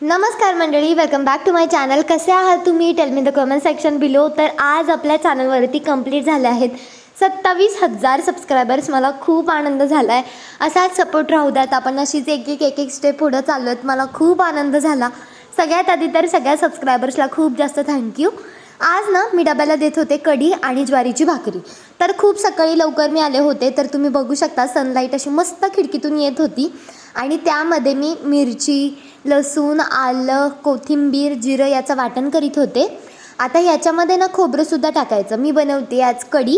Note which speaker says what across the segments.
Speaker 1: नमस्कार मंडळी, welcome back to my channel. कसे आहात तुम्ही? Tell me the comment section below. तर आज आपल्या चॅनलवरती कंप्लीट झाले आहेत 27,000 सबस्क्रायबर्स. मला खूप आनंद झाला आहे. असाच सपोर्ट राहू द्यात. आपण अशीच एक स्टेप पुढं चाललो आहेत. मला खूप आनंद झाला. सगळ्यात आधी तर सगळ्या सबस्क्रायबर्सला खूप जास्त थँक्यू. आज ना मी डब्याला देत होते कढी आणि ज्वारीची भाकरी. तर खूप सकाळी लवकर मी आले होते. तर तुम्ही बघू शकता सनलाईट अशी मस्त खिडकीतून येत होती आणि त्यामध्ये मी मिरची, लसूण, आलं, कोथिंबीर, जिरं याचं वाटण करीत होते. आता ह्याच्यामध्ये ना खोबरंसुद्धा टाकायचं. मी बनवते आज कढी.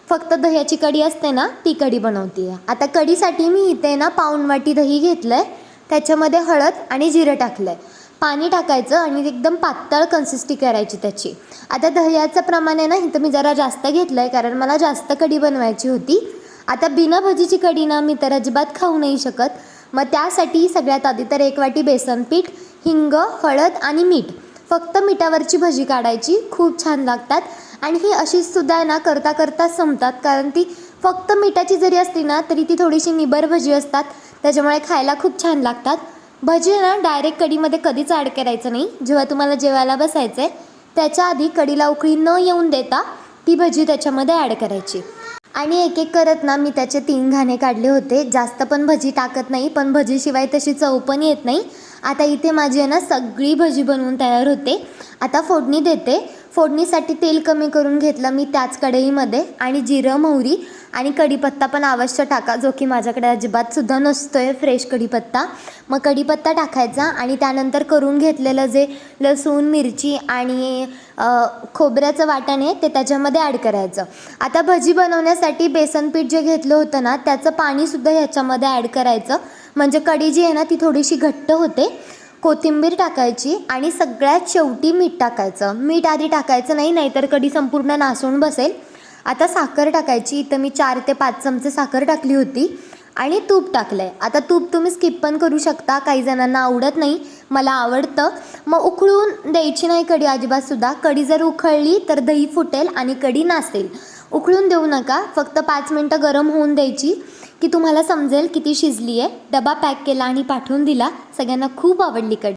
Speaker 1: फक्त दह्याची कढी असते ना, ती कढी बनवते. आता कढीसाठी मी इथे ना पाऊण वाटी दही घेतलं आहे. त्याच्यामध्ये हळद आणि जिरं टाकलं आहे. पाणी टाकायचं आणि एकदम पातळ कन्सिस्टी करायची त्याची. आता दह्याचं प्रमाण आहे ना, इथं मी जरा जास्त घेतलं आहे कारण मला जास्त कढी बनवायची होती. आता बिना भजीची कढी ना मी तर अजिबात खाऊ नाही शकत. मग त्यासाठी सगळ्यात आधी तर 1 वाटी बेसन पीठ, हिंग, हळद आणि मीठ. फक्त मिठावरची भजी काढायची, खूप छान लागतात. आणि ही अशीच सुद्धा आहे ना करता करता संपतात, कारण ती फक्त मिठाची जरी असली ना तरी ती थोडीशी निबर भजी असतात. त्याच्यामुळे खायला खूप छान लागतात. भजी ना डायरेक्ट कढीमध्ये कधीच ॲड करायचं नाही. जेव्हा तुम्हाला जेवायला बसायचं आहे त्याच्या आधी कढीला उकळी न येऊन देता ती भजी त्याच्यामध्ये ॲड करायची. आणि एक एक करत ना मी त्याचे 3 घाणे काढले होते. जास्त पण भजी टाकत नाही, पण भजीशिवाय तशी चव पण येत नाही. आता इथे माझी आहे ना सगळी भजी बनवून तयार होते. आता फोडणी देते. फोडणीसाठी तेल कमी करून घेतलं मी त्याच कढईमध्ये आणि जिरं, मोहरी आणि कढीपत्ता पण अवश्य टाका, जो की माझ्याकडे अजिबातसुद्धा नसतो आहे फ्रेश कढीपत्ता. मग कढीपत्ता टाकायचा आणि त्यानंतर करून घेतलेलं जे लसूण, मिरची आणि खोबऱ्याचं वाटण आहे ते त्याच्यामध्ये ॲड करायचं. आता भजी बनवण्यासाठी बेसन पीठ जे घेतलं होतं ना त्याचं पाणीसुद्धा ह्याच्यामध्ये ॲड करायचं, म्हणजे कढी जी आहे ना ती थोडीशी घट्ट होते. कोथिंबीर टाकायची आणि सगळ्यात शेवटी मीठ टाकायचं. मीठ आधी टाकायचं नाही, नाहीतर कढी संपूर्ण नासून बसेल. आता साखर टाकायची. इथं मी 4 ते 5 चमचे साखर टाकली होती आणि तूप टाकलं आहे. आता तूप तुम्ही स्किप पण करू शकता, काही जणांना आवडत नाही, मला आवडतं. मग उकळून द्यायची नाही कढी अजिबातसुद्धा. कढी जर उकळली तर दही फुटेल आणि कढी नासेल. उकळून देऊ नका, फक्त 5 मिनटं गरम होऊन द्यायची की तुम्हाला समजेल किती शिजली आहे. डबा पॅक केला आणि पाठवून दिला. सगळ्यांना खूप आवडली कढी.